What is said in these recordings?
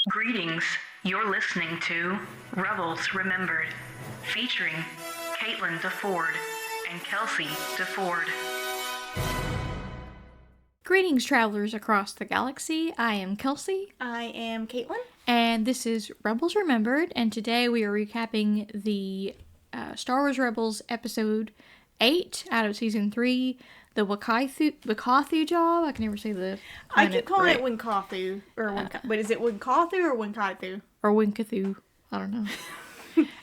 Greetings. You're listening to Rebels Remembered, featuring Caitlin DeFord and Kelsey DeFord. Greetings, travelers across the galaxy. I am Kelsey. I am Caitlin. And this is Rebels Remembered. And today we are recapping the Star Wars Rebels episode 8 out of season 3, the Wynkahthu job. I can never say the I keep calling it Wynkahthu. But is it Wynkahthu or Wynkahthu? Or Wynkahthu. I don't know.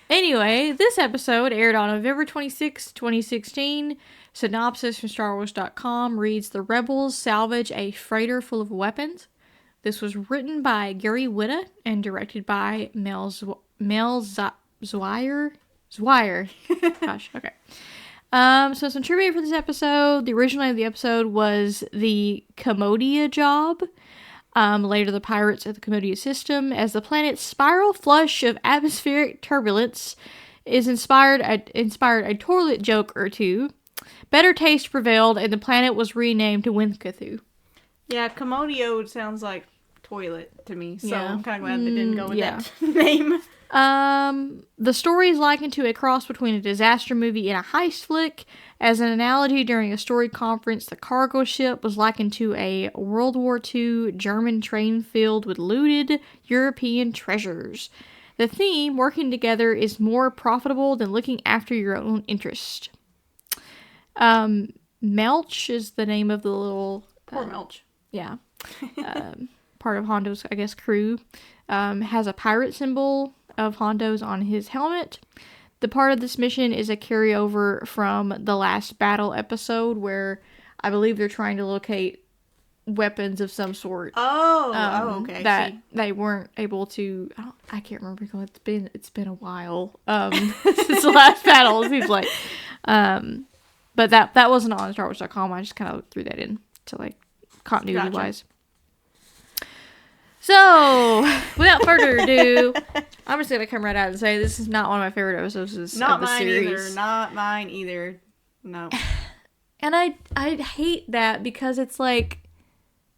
Anyway, this episode aired on November 26, 2016. Synopsis from StarWars.com reads, The Rebels salvage a freighter full of weapons. This was written by Gary Whitta and directed by Mel Zwire. Gosh, okay. So some trivia for this episode. The original name of the episode was the Commodia job. Later, the pirates of the Commodia system, as the planet's spiral flush of atmospheric turbulence is inspired a toilet joke or two. Better taste prevailed, and the planet was renamed to Wynkahthu. Yeah, Commodio sounds like toilet to me, so Yeah. I'm kind of glad they didn't go with that name. The story is likened to a cross between a disaster movie and a heist flick. As an analogy, during a story conference, the cargo ship was likened to a World War II German train filled with looted European treasures. The theme, working together, is more profitable than looking after your own interest. Melch is the name of the little... Poor Melch. Yeah. Part of Hondo's, I guess, crew. Has a pirate symbol of Hondo's on his helmet. The part of this mission is a carryover from the last battle episode where I believe they're trying to locate weapons of some sort. Okay. That they weren't able to. I can't remember. It's been a while since the last battle. It seems like. But that wasn't on StarWars.com. I just kind of threw that in to like continuity wise. So, without further ado, I'm just going to come right out and say this is not one of my favorite episodes of the series. Not mine either. No. And I hate that because it's like,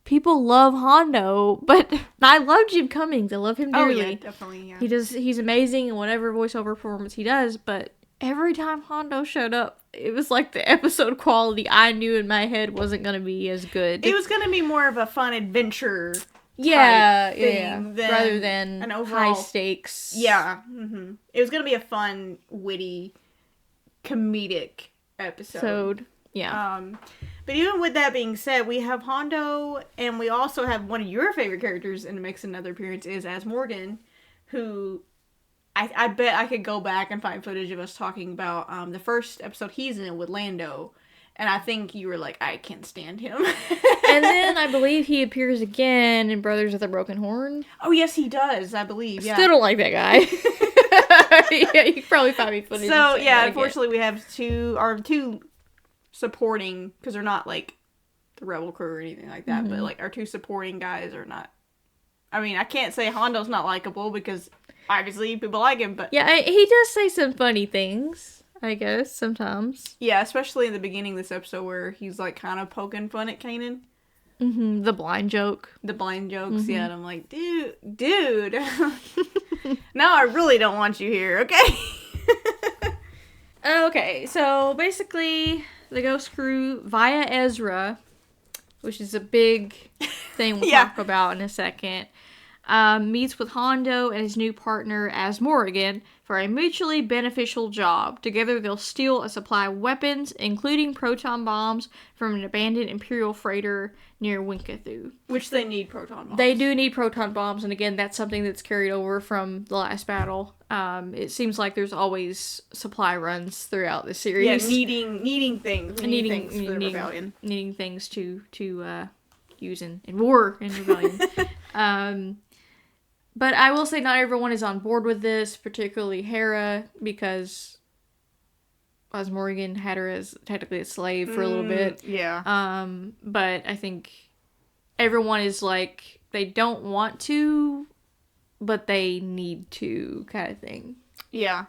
people love Hondo, but I love Jim Cummings. I love him dearly. Oh, yeah, definitely, yeah. He's amazing in whatever voiceover performance he does, but every time Hondo showed up, it was like the episode quality I knew in my head wasn't going to be as good. It was going to be more of a fun adventure rather than an overall high stakes. Yeah. Mm-hmm. It was going to be a fun, witty, comedic episode. Yeah. But even with that being said, we have Hondo, and we also have one of your favorite characters in the mix. Another appearance is Azmorgan, who I bet I could go back and find footage of us talking about the first episode he's in with Lando. And I think you were like, I can't stand him. And then I believe he appears again in Brothers of the Broken Horn. Oh, yes, he does, I believe. Yeah. Still don't like that guy. Yeah, you can probably find me footage. So, yeah, unfortunately, we have two supporting, because they're not like the Rebel crew or anything like that, but like our two supporting guys are not. I mean, I can't say Hondo's not likable because obviously people like him, but. Yeah, he does say some funny things. I guess, sometimes. Yeah, especially in the beginning of this episode where he's, like, kind of poking fun at Kanan. Mm-hmm, the blind joke. The blind jokes, yeah, and I'm like, dude. Now I really don't want you here, okay? Okay, so basically, the Ghost Crew, via Ezra, which is a big thing we'll talk about in a second, meets with Hondo and his new partner, Azmorgan, for a mutually beneficial job. Together, they'll steal a supply of weapons, including proton bombs, from an abandoned Imperial freighter near Wynkahthu. Which they need proton bombs. They do need proton bombs, and again, that's something that's carried over from the last battle. It seems like there's always supply runs throughout the series. Yeah, needing things. Needing things for the rebellion. Needing things to use in war and rebellion. But I will say not everyone is on board with this, particularly Hera, because Azmorgan had her as technically a slave for a little bit. Yeah. But I think everyone is like, they don't want to, but they need to, kind of thing. Yeah.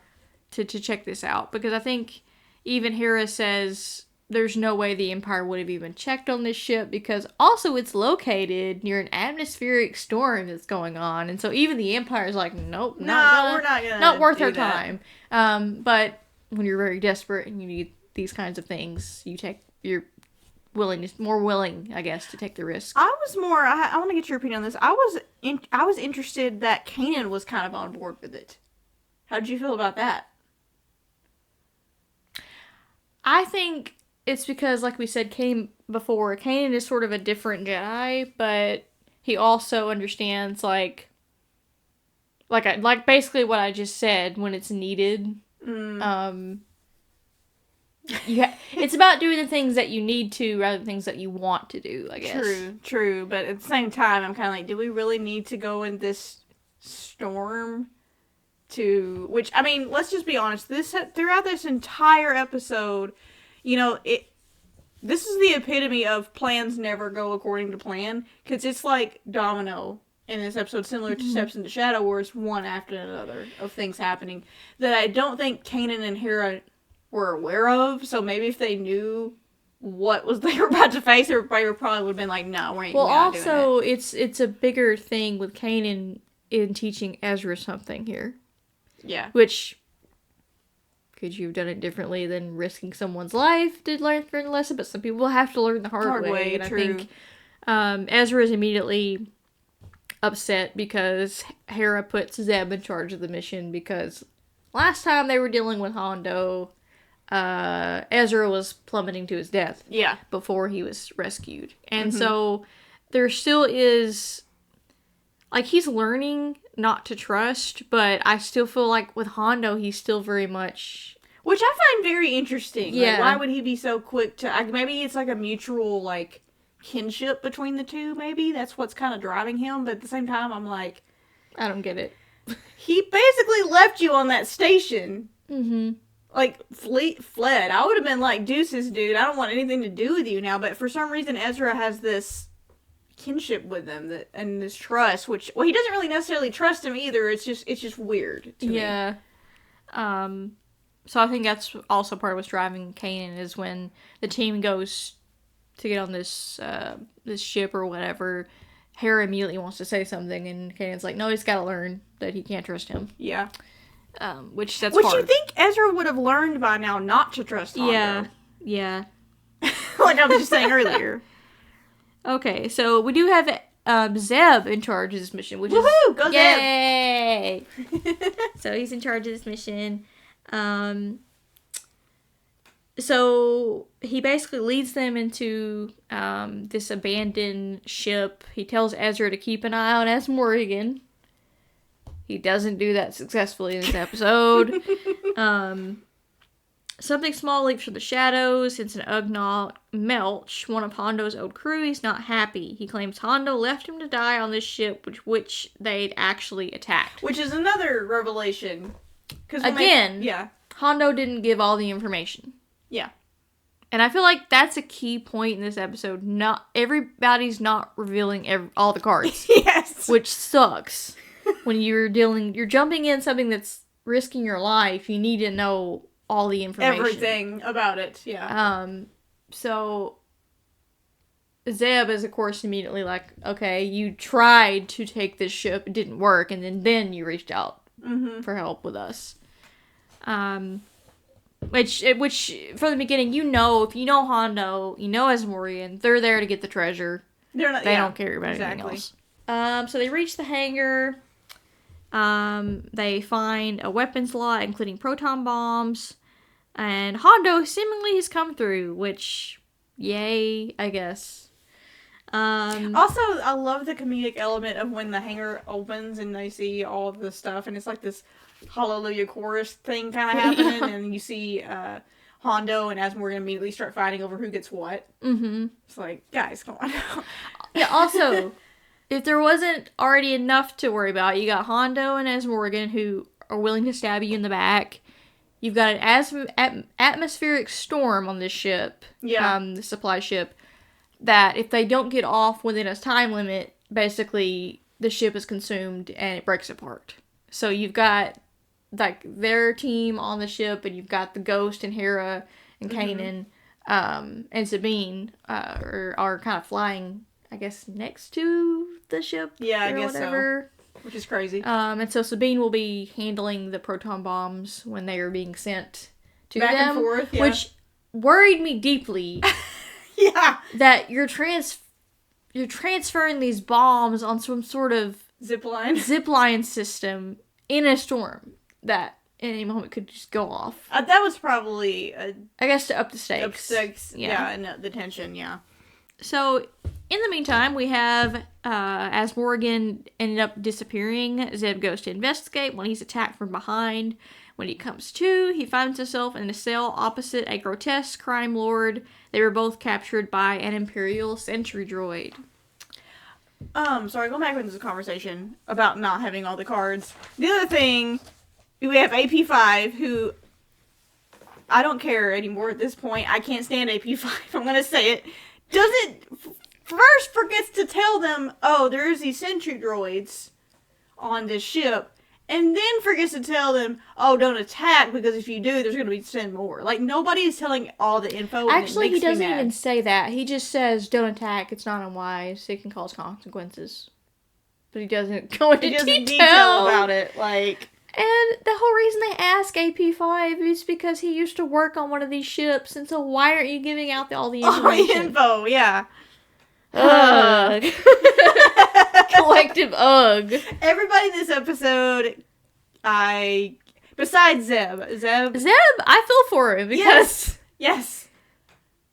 To check this out. Because I think even Hera says there's no way the Empire would have even checked on this ship, because also it's located near an atmospheric storm that's going on, and so even the Empire's like, nope, we're not gonna not worth do our that. time. But when you're very desperate and you need these kinds of things, you're more willing, I guess, to take the risk. I want to get your opinion on this. I was interested that Kanan was kind of on board with it. How did you feel about that? I think it's because, like we said, Kanan is sort of a different Jedi, but he also understands, like basically what I just said, when it's needed. It's about doing the things that you need to rather than things that you want to do, I guess. True. But at the same time, I'm kind of like, do we really need to go in this storm? Which, I mean, let's just be honest. Throughout this entire episode, this is the epitome of plans never go according to plan. Because it's like Domino in this episode, similar to Steps into Shadow, where it's one after another of things happening that I don't think Kanan and Hera were aware of. So maybe if they knew what they were about to face, everybody probably would have been like, no, we're not doing it. Also, it's a bigger thing with Kanan in teaching Ezra something here. Yeah. Which, could you have done it differently than risking someone's life to learn the lesson? But some people have to learn the hard way. And true. I think Ezra is immediately upset because Hera puts Zeb in charge of the mission, because last time they were dealing with Hondo, Ezra was plummeting to his death. Yeah. Before he was rescued. And so there still is, like, he's learning not to trust, but I still feel like with Hondo, he's still very much... Which I find very interesting. Yeah. Like, why would he be so quick to... maybe it's like a mutual, like, kinship between the two, maybe? That's what's kind of driving him, but at the same time, I'm like... I don't get it. He basically left you on that station. Mm-hmm. Like, fled. I would have been like, deuces, dude, I don't want anything to do with you now, but for some reason, Ezra has this kinship with him and this trust, which, well, he doesn't really necessarily trust him either. It's just weird to me. Yeah. So I think that's also part of what's driving Kanan, is when the team goes to get on this ship or whatever, Hera immediately wants to say something, and Kanan's like, no, he's got to learn that he can't trust him. Yeah. Which hard. You think Ezra would have learned by now not to trust Hondo. Yeah. Like I was just saying earlier. Okay, so we do have Zeb in charge of this mission, which Woohoo! Go is... Yay! So he's in charge of this mission. So he basically leads them into this abandoned ship. He tells Ezra to keep an eye on Azmorgan. He doesn't do that successfully in this episode. Something small leaps from the shadows. It's an Ugnaught Melch, one of Hondo's old crew. He's not happy. He claims Hondo left him to die on this ship, which they'd actually attacked. Which is another revelation. Again, Hondo didn't give all the information. Yeah. And I feel like that's a key point in this episode. Not everybody's not revealing all the cards. Yes. Which sucks. When you're jumping in something that's risking your life, you need to know all the information. Everything about it, yeah. So Zeb is, of course, immediately like, okay, you tried to take this ship, it didn't work, and then you reached out for help with us. Which from the beginning, if you know Hondo, you know Azmorgan, they're there to get the treasure. They don't care about anything else. So they reach the hangar. They find a weapons lot, including proton bombs. And Hondo seemingly has come through, which, yay, I guess. Also, I love the comedic element of when the hangar opens and they see all of the stuff, and it's like this Hallelujah chorus thing kind of happening, and you see Hondo and Azmorgan immediately start fighting over who gets what. Mm-hmm. It's like, guys, come on. Yeah, also, if there wasn't already enough to worry about, you got Hondo and Azmorgan who are willing to stab you in the back. You've got an atmospheric storm on this ship, the supply ship, that if they don't get off within a time limit, basically the ship is consumed and it breaks apart. So you've got like their team on the ship, and you've got the Ghost and Hera and Kanan and Sabine are kind of flying, I guess, next to the ship. Yeah, I or guess whatever. so. Which is crazy. And so Sabine will be handling the proton bombs when they are being sent to Back them. and forth, yeah. Which worried me deeply. Yeah. That you're transferring these bombs on some sort of Zip line system in a storm that at any moment could just go off. That was probably I guess to up the stakes. Yeah, and the tension, yeah. So, in the meantime, we have, as Morgan ended up disappearing, Zeb goes to investigate when he's attacked from behind. When he comes to, he finds himself in a cell opposite a grotesque crime lord. They were both captured by an Imperial Sentry Droid. Sorry, going back into this conversation about not having all the cards. The other thing, we have AP5, who, I don't care anymore at this point. I can't stand AP5, I'm gonna say it. First forgets to tell them, oh, there's these sentry droids on this ship, and then forgets to tell them, oh, don't attack, because if you do, there's going to be 10 more. Like, nobody's telling all the info. Actually, he doesn't even say that. He just says, don't attack, it's not unwise, it can cause consequences. But he doesn't go into detail about it, like... And the whole reason they ask AP5 is because he used to work on one of these ships, and so why aren't you giving out all the information? All the info, yeah. Ugh. Collective ugh. Everybody in this episode, besides Zeb, I feel for him because yes,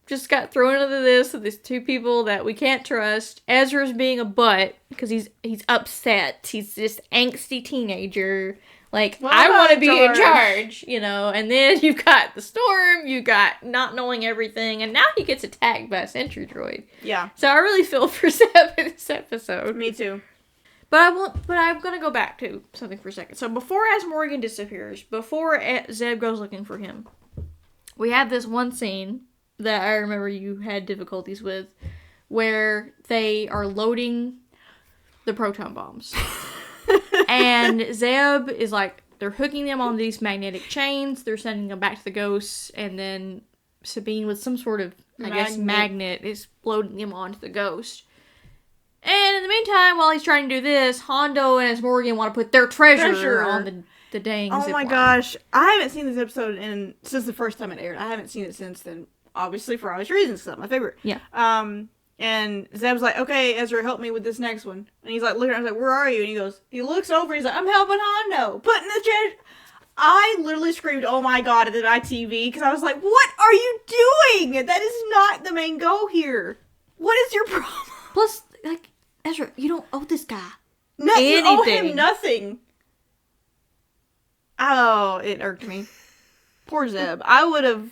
just got thrown into this with these two people that we can't trust. Ezra's being a butt because he's upset. He's this angsty teenager. Like, well, I want to be in charge, and then you've got the storm, you got not knowing everything, and now he gets attacked by a sentry droid. Yeah. So I really feel for Zeb in this episode. Me too. But I'm gonna go back to something for a second. So before Azmorgan disappears, before Zeb goes looking for him, we have this one scene that I remember you had difficulties with, where they are loading the proton bombs. And Zeb is like, they're hooking them on these magnetic chains, they're sending them back to the ghosts, and then Sabine with some sort of, magnet is loading them onto the ghost. And in the meantime, while he's trying to do this, Hondo and Azmorgan want to put their treasure on the dang Oh zip my line. gosh. I haven't seen this episode since the first time it aired. I haven't seen it since then, obviously for obvious reasons, it's not my favorite. Yeah. And Zeb's like, okay, Ezra, help me with this next one. And he's like, looking at him, I was like, where are you? And he looks over, he's like, I'm helping Hondo, putting the treasure. I literally screamed, oh my god, at my TV, because I was like, what are you doing? That is not the main goal here. What is your problem? Plus, like, Ezra, you don't owe this guy You owe him nothing. Oh, it irked me. Poor Zeb. I would have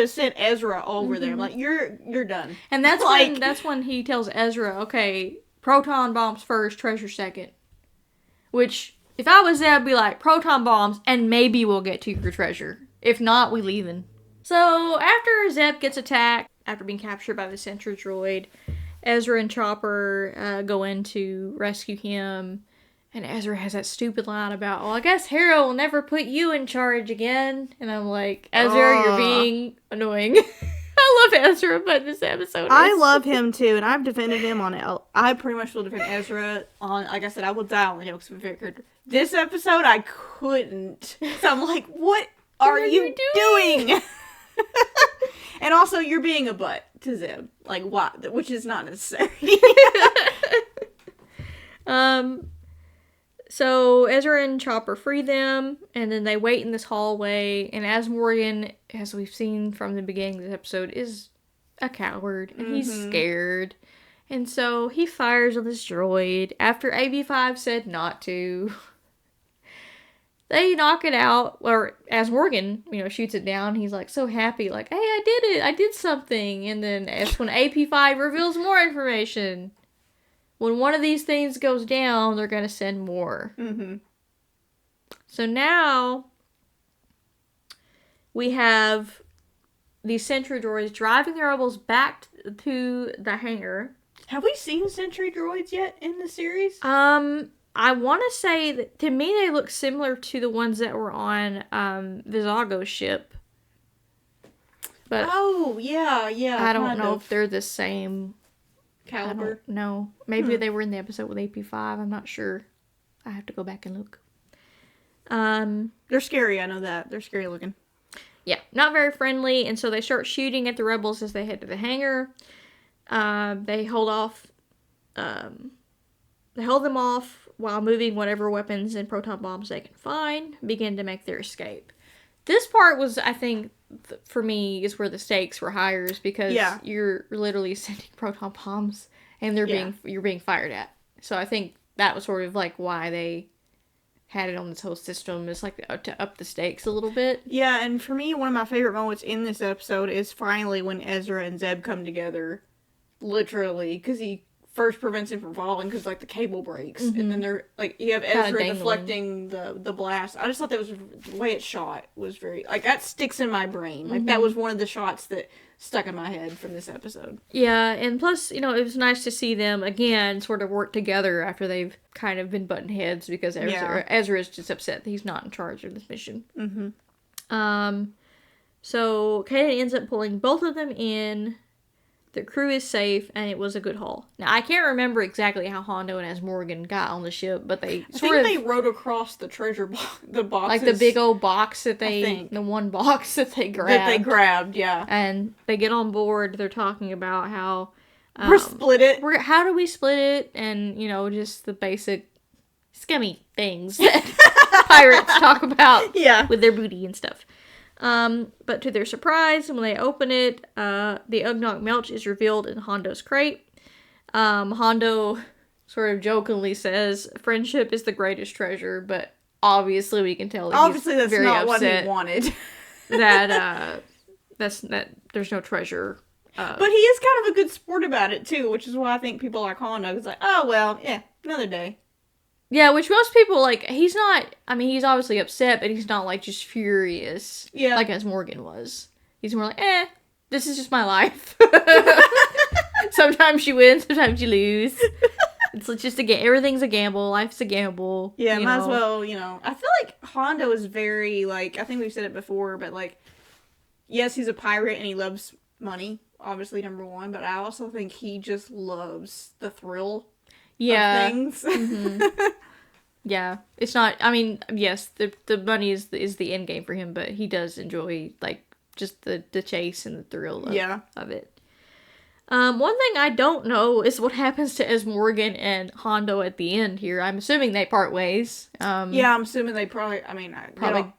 sent Ezra over there. I'm like, you're done. And that's when he tells Ezra, okay, proton bombs first, treasure second. Which, if I was there, I'd be like, proton bombs, and maybe we'll get to your treasure. If not, we leaving. So, after Zeb gets attacked, after being captured by the Sentry Droid, Ezra and Chopper go in to rescue him. And Ezra has that stupid line about, well, I guess Hera will never put you in charge again. And I'm like, Ezra, you're being annoying. I love Ezra, but this episode I love him too, and I've defended him on it. I pretty much will defend Ezra on, like I said, I will die on the hill because I'm a favorite character. This episode, I couldn't. So I'm like, what are you doing? And also, you're being a butt to Zeb. Like, why? Which is not necessary. So Ezra and Chopper free them, and then they wait in this hallway, and Azmorgan, as we've seen from the beginning of this episode, is a coward, and he's scared. And so he fires on this droid after AB5 said not to. They knock it out, or Azmorgan, shoots it down. He's like so happy, like, hey, I did it, I did something. And then that's when AP5 reveals more information. When one of these things goes down, they're going to send more. Mm-hmm. So now, we have these Sentry Droids driving their rebels back to the hangar. Have we seen Sentry Droids yet in the series? I want to say that, to me, they look similar to the ones that were on Vizago's ship. But oh, yeah. I don't kind know of if they're the same caliber. No. Maybe they were in the episode with AP5. I'm not sure. I have to go back and look. They're scary, I know that. They're scary looking. Yeah, not very friendly, and so they start shooting at the rebels as they head to the hangar. They hold off. They hold them off while moving whatever weapons and proton bombs they can find, begin to make their escape. This part was, I think, for me, is where the stakes were higher, is because you're literally sending proton bombs and you're being fired at. So I think that was sort of like why they had it on this whole system, is like to up the stakes a little bit. Yeah, and for me, one of my favorite moments in this episode is finally when Ezra and Zeb come together, literally, because he first prevents him from falling because, like, the cable breaks, and then they're, like, you have Ezra deflecting the blast. I just thought that was, the way it's shot was very, like, that sticks in my brain. Like, that was one of the shots that stuck in my head from this episode. Yeah, and plus, it was nice to see them, again, sort of work together after they've kind of been butting heads, because Ezra is just upset that he's not in charge of this mission. So Kanan ends up pulling both of them in. The crew is safe, and it was a good haul. Now, I can't remember exactly how Hondo and Azmorgan got on the ship, but they they rode across the treasure the boxes. Like the big old box the one box that they grabbed. Yeah. And they get on board, they're talking about how... we're split it. How do we split it? And, just the basic scummy things that pirates talk about with their booty and stuff. But to their surprise, when they open it, the Ugnaught Melch is revealed in Hondo's crate. Hondo sort of jokingly says, friendship is the greatest treasure, but obviously we can tell that he's that's very not upset what he wanted. that there's no treasure. But he is kind of a good sport about it, too, which is why I think people like Hondo. It's like, oh, well, yeah, another day. Yeah, which most people, he's not, he's obviously upset, but he's not, just furious. Yeah. Like Azmorgan was. He's more like, this is just my life. Sometimes you win, sometimes you lose. It's just everything's a gamble, life's a gamble. Yeah, might as well, I feel like Hondo is very, I think we've said it before, but, yes, he's a pirate and he loves money, obviously, number one, but I also think he just loves the thrill of things. Yeah, it's not, yes, the money is the end game for him, but he does enjoy, just the chase and the thrill of it. One thing I don't know is what happens to Azmorgan and Hondo at the end here. I'm assuming they part ways. Yeah, I'm assuming they probably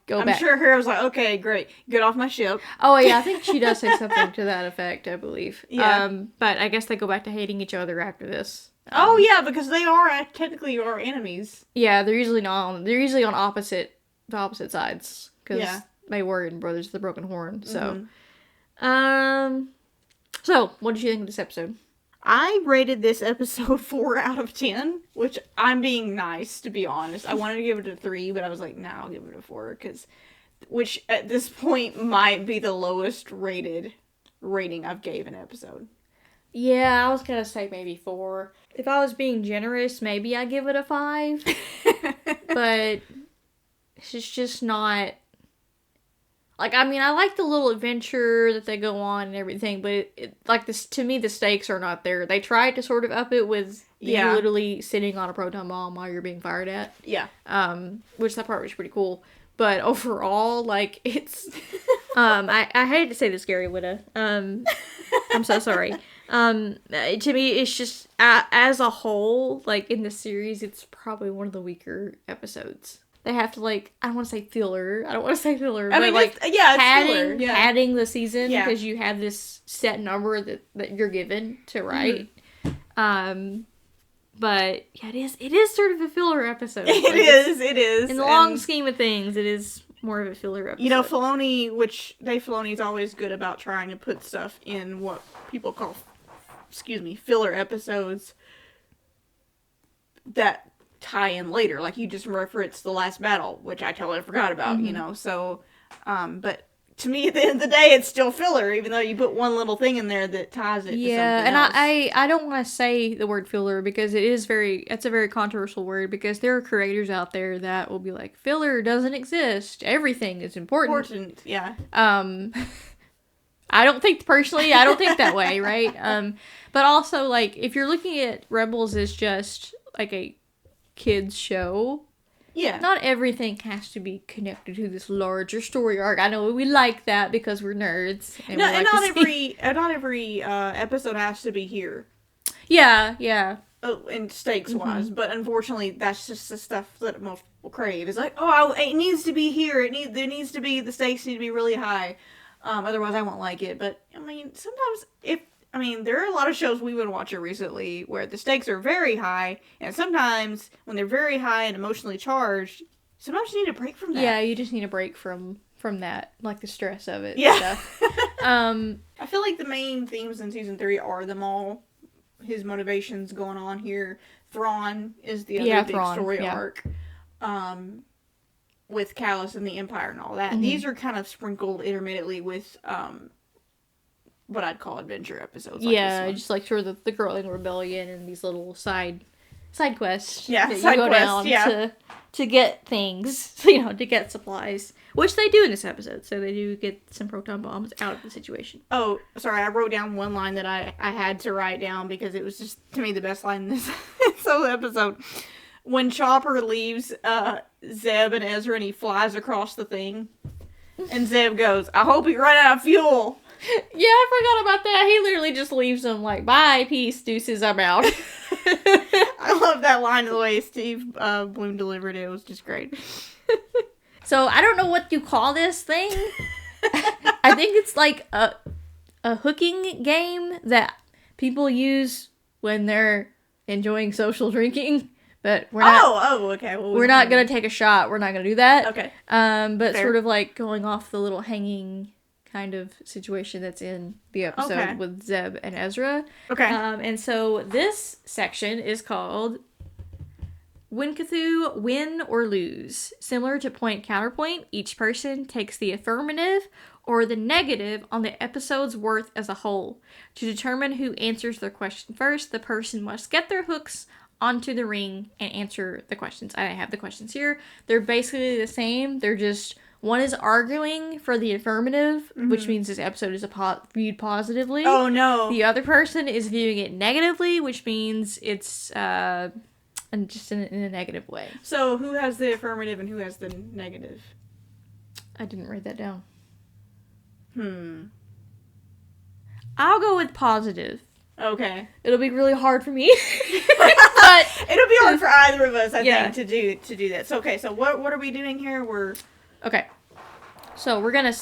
go back. I'm sure Hera was like, okay, great, get off my ship. Oh, yeah, I think she does say something to that effect, I believe. Yeah. But I guess they go back to hating each other after this. Oh, yeah, because they are technically our enemies. Yeah, they're usually on the opposite sides. Because they were in Brothers of the Broken Horn, so. So, what did you think of this episode? I rated this episode 4 out of 10, which I'm being nice, to be honest. I wanted to give it a 3, but I was like, I'll give it a 4, which at this point might be the lowest rated rating I've gave an episode. Yeah, I was gonna say maybe 4. If I was being generous, maybe I'd give it a 5. But it's just not... I like the little adventure that they go on and everything, but to me, the stakes are not there. They tried to sort of up it with you literally sitting on a proton bomb while you're being fired at. Yeah. Which that part was pretty cool. But overall, it's... I hate to say this, Gary Witta. I'm so sorry. To me, it's just, as a whole, in the series, it's probably one of the weaker episodes. They have to, I don't want to say filler. But padding the season because you have this set number that you're given to write. But yeah, it is sort of a filler episode. It is. In the long scheme of things, it is more of a filler episode. Filoni, which Dave Filoni's always good about trying to put stuff in what people call, filler episodes that tie in later. You just referenced The Last Battle, which I totally forgot about, so, but to me, at the end of the day, it's still filler, even though you put one little thing in there that ties it to something else. I don't want to say the word filler because it's a very controversial word, because there are creators out there that will be like, filler doesn't exist. Everything is important. Yeah. I don't think that way, right? But also, like, if you're looking at Rebels as just, like, a kid's show, Yeah. not everything has to be connected to this larger story arc. I know we like that because we're nerds. And No, we and like not to see- not every episode has to be here. Yeah. Oh, and stakes wise, but unfortunately, that's just the stuff that most people crave. It's like, oh, it needs to be here. The stakes need to be really high. Otherwise, I won't like it. But I mean, sometimes there are a lot of shows we've been watching recently where the stakes are very high, and sometimes when they're very high and emotionally charged, sometimes you need a break from that. Yeah, you just need a break from that, like the stress of it. Yeah. And stuff. I feel like the main themes in season 3 are the Maul, his motivations going on here. Thrawn is the other big story arc. With Callus and the Empire and all that. Mm-hmm. These are kind of sprinkled intermittently with what I'd call adventure episodes. Like just like sort of the growing rebellion and these little side quests. Yeah, that side you go quests, down to get things, to get supplies, which they do in this episode. So they do get some proton bombs out of the situation. Oh, sorry, I wrote down one line that I had to write down because it was just, to me, the best line in this whole episode. When Chopper leaves Zeb and Ezra and he flies across the thing, and Zeb goes, "I hope he ran out of fuel." Yeah, I forgot about that. He literally just leaves them like, "Bye, peace, deuces, I'm out." I love that line, the way Steve Bloom delivered it. It was just great. So I don't know what you call this thing. I think it's like a hooking game that people use when they're enjoying social drinking. But we're not. Okay. Well, we're not gonna take a shot. We're not gonna do that. Okay. But Fair. sort of like going off the little hanging kind of situation that's in the episode with Zeb and Ezra. Okay. And so this section is called Wynkahthu, Win or Lose. Similar to point counterpoint, each person takes the affirmative or the negative on the episode's worth as a whole. To determine who answers their question first, the person must get their hooks onto the ring and answer the questions. I have the questions here. They're basically the same. They're just, one is arguing for the affirmative, which means this episode is viewed positively. Oh, no. The other person is viewing it negatively, which means it's just in a negative way. So who has the affirmative and who has the negative? I didn't write that down. I'll go with positive. Okay. It'll be really hard for me. But it'll be hard for either of us, I think, to do that. So okay, so what are we doing here? Okay. So we're gonna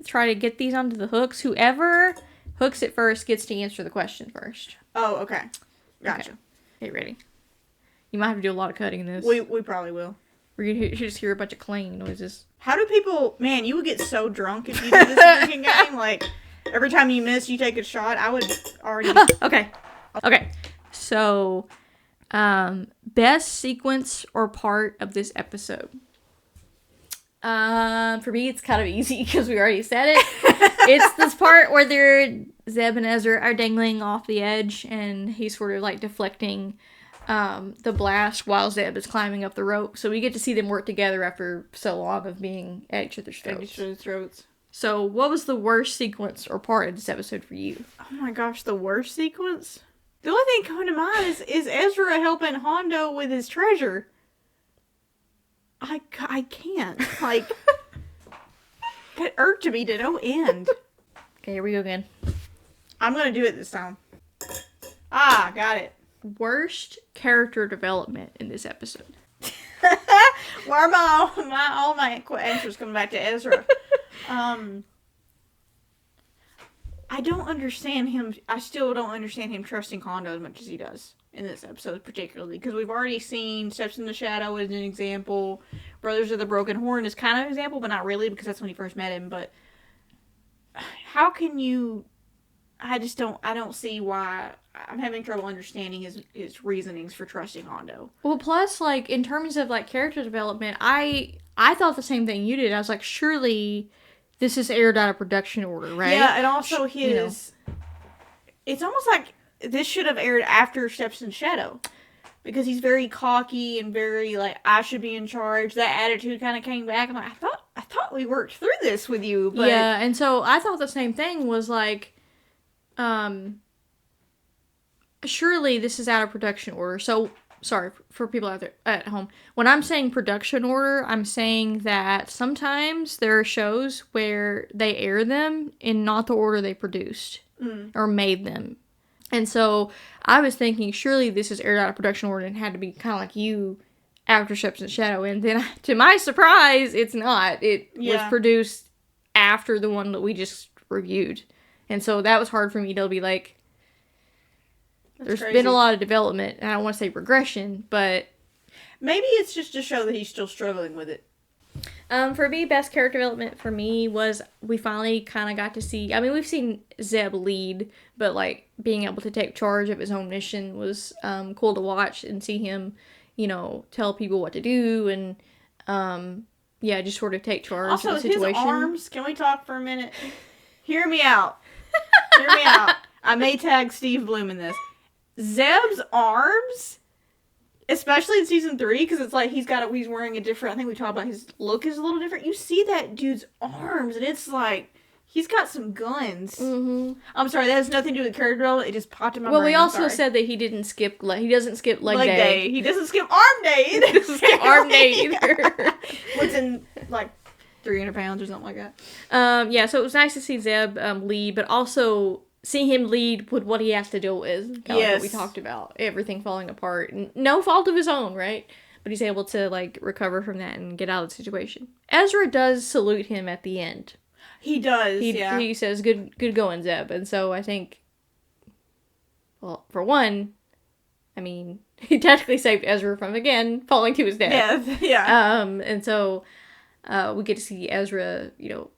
try to get these onto the hooks. Whoever hooks it first gets to answer the question first. Oh, okay. Gotcha. Okay. Get ready. You might have to do a lot of cutting in this. We probably will. We're gonna just hear a bunch of clanging noises. How do people... Man, you would get so drunk if you did this drinking game. Like, every time you miss, you take a shot. I would already... Okay. So, best sequence or part of this episode. For me, it's kind of easy because we already said it. It's this part where Zeb and Ezra are dangling off the edge, and he's sort of like deflecting the blast while Zeb is climbing up the rope. So we get to see them work together after so long of being at each other's throats. So what was the worst sequence or part of this episode for you? Oh my gosh, the worst sequence? The only thing coming to mind is Ezra helping Hondo with his treasure. I can't. Like, it irked me to no end. Okay, here we go again. I'm going to do it this time. Ah, got it. Worst character development in this episode. Why are all my answers coming back to Ezra? I don't understand him. I still don't understand him trusting Hondo as much as he does in this episode, particularly because we've already seen Steps in the Shadow as an example. Brothers of the Broken Horn is kind of an example, but not really because that's when he first met him. But how can you? I don't see why. I'm having trouble understanding his reasonings for trusting Hondo. Well, plus, like, in terms of, like, character development, I thought the same thing you did. I was like, surely this is aired out of production order, right? Yeah, and also it's almost like this should have aired after Steps in Shadow. Because he's very cocky and very, like, I should be in charge. That attitude kind of came back. I'm like, I thought thought we worked through this with you, but... Yeah, and so I thought the same thing was like, surely this is out of production order. So, sorry, for people out there at home. When I'm saying production order, I'm saying that sometimes there are shows where they air them in not the order they produced or made them. And so I was thinking, surely this is aired out of production order and had to be kind of like you after Steps in the Shadow. And then, to my surprise, it's not. It was produced after the one that we just reviewed. And so that was hard for me to be like, there's been a lot of development, and I don't want to say regression, but... Maybe it's just to show that he's still struggling with it. For me, best character development for me was we finally kind of got to see... I mean, we've seen Zeb lead, but, like, being able to take charge of his own mission was cool to watch and see him, you know, tell people what to do and, just sort of take charge of the situation. Also, his arms... Can we talk for a minute? Hear me out. Hear me out. I may tag Steve Bloom in this. Zeb's arms, especially in season 3, because it's like he's wearing a different, I think we talked about his look is a little different. You see that dude's arms, and it's like, he's got some guns. Mm-hmm. I'm sorry, that has nothing to do with character development. It just popped in my brain. Well, we also said that he doesn't skip leg day. He doesn't skip arm day either. He doesn't skip arm day either. What's in, like, 300 pounds or something like that. So it was nice to see Zeb lead, but also... see him lead with what he has to deal with. Kind of like what we talked about. Everything falling apart. No fault of his own, right? But he's able to, like, recover from that and get out of the situation. Ezra does salute him at the end. He does, He says, good going, Zeb. And so I think, well, for one, I mean, he technically saved Ezra from, again, falling to his death. Yeah. And so we get to see Ezra, you know,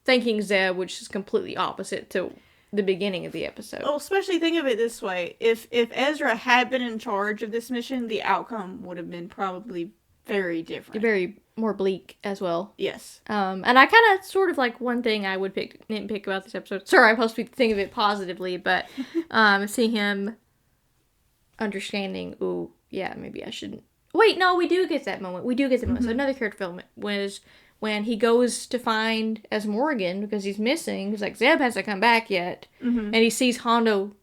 thanking Zeb, which is completely opposite to the beginning of the episode. Well, especially think of it this way. If Ezra had been in charge of this mission, the outcome would have been probably very different. Very more bleak as well. Yes. And I kind of sort of like one thing I would nitpick about this episode. Sorry, I'm supposed to think of it positively, but seeing him understanding, ooh, yeah, maybe I shouldn't. Wait, no, we do get that moment. So another character development was when he goes to find Azmorgan because he's missing. He's like, Zeb hasn't come back yet. Mm-hmm. And he sees Hondo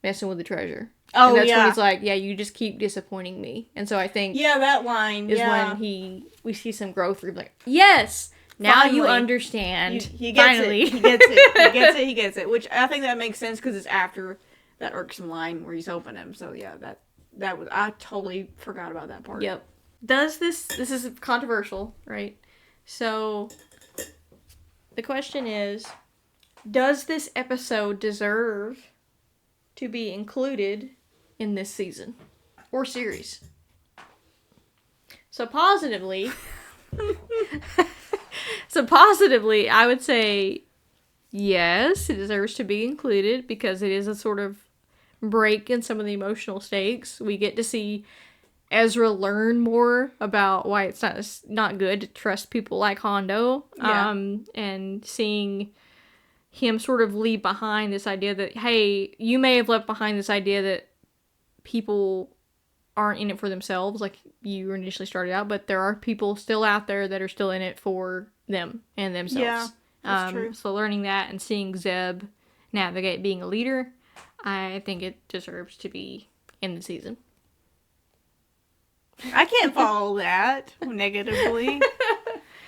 messing with the treasure. Oh, and that's when he's like, yeah, you just keep disappointing me. And so I think... yeah, that line, is when we see some growth. We're like, yes! Now finally, you understand. He gets finally. It. He gets it. He gets it. Which I think that makes sense because it's after that irksome line where he's helping him. So yeah, that was... I totally forgot about that part. Yep. This is controversial, right? So, the question is, does this episode deserve to be included in this season or series? So positively, I would say yes, it deserves to be included because it is a sort of break in some of the emotional stakes. We get to see Ezra learn more about why it's not good to trust people like Hondo. Yeah. And seeing him sort of leave behind this idea that, hey, you may have left behind this idea that people aren't in it for themselves like you initially started out, but there are people still out there that are still in it for them and themselves. Yeah, that's true. So learning that and seeing Zeb navigate being a leader, I think it deserves to be in the season. I can't follow that negatively.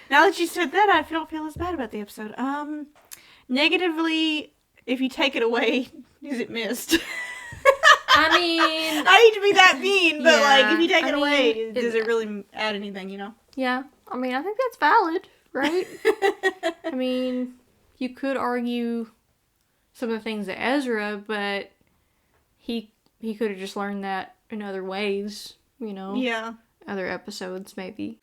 Now that you said that, I don't feel as bad about the episode. Negatively, if you take it away, is it missed? I mean... I hate to be that mean, but like, if you take it away, does it really add anything, you know? Yeah. I mean, I think that's valid, right? I mean, you could argue some of the things that Ezra, but he could have just learned that in other ways. You know? Yeah. Other episodes, maybe.